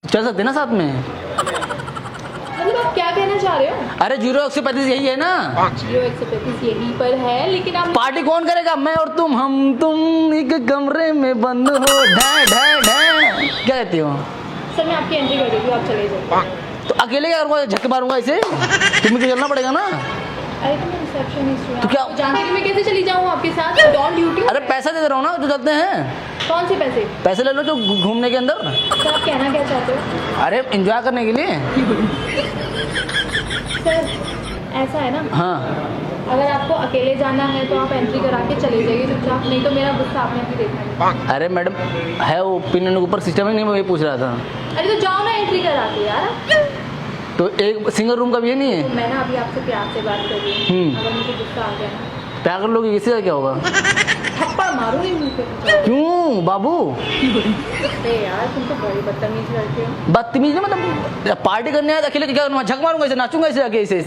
चल सकते ना साथ में। मतलब आप क्या कहना चाह रहे हो? अरे 0-135 यही है ना। 0-135 यहीं पर है, लेकिन आप पार्टी कौन करेगा? मैं और तुम, हम तुम एक कमरे में बंद हो, ढै ढै ढै। क्या कहती हो? सर मैं आपकी एंट्री कर देती हूँ, आप चले जाइए। तो अकेले क्या करूँगा? झक मारूंगा इसे? तुम्हें तो चलना पड़ेगा ना। अरे तो मैं रिसेप्शनिस्ट हूँ, तो क्या- आप जानते हैं मैं कैसे चली जाऊँ आपके साथ? डॉन ड्यूटी। अरे पैसा दे रहा हूँ ना, तो चलते हैं। कौन से पैसे? पैसे ले लो जो घूमने के अंदर। सर आप कहना क्या चाहते हो? अरे एंजॉय करने के लिए। सर ऐसा है ना, हाँ अगर आपको अकेले जाना है तो आप एंट्री करा के चले जाइए चुपचाप, नहीं तो मेरा गुस्सा आपने भी देखना है। अरे मैडम है वो पिन के ऊपर सिस्टम ही नहीं, मैं वही पूछ रहा था। अरे तो जाओ ना एंट्री करा के यार। तो एक सिंगल रूम का भी है नहीं तो है? मैं ना अभी आपसे प्यार से बात कर रही हूँ, अगर मुझे गुस्सा आ गया ना क्या कर लोगे? इससे क्या होगा? थप्पड़ मारूंगी मुंह पे। क्यों बाबू? अरे यार तुम तो बड़ी बदतमीज लड़के हो। बदतमीज है मतलब? पार्टी करने आया तो अकेले क्या करूँगा? झक मारूंगा इसे, नाचूंगा इसे आगे इसे।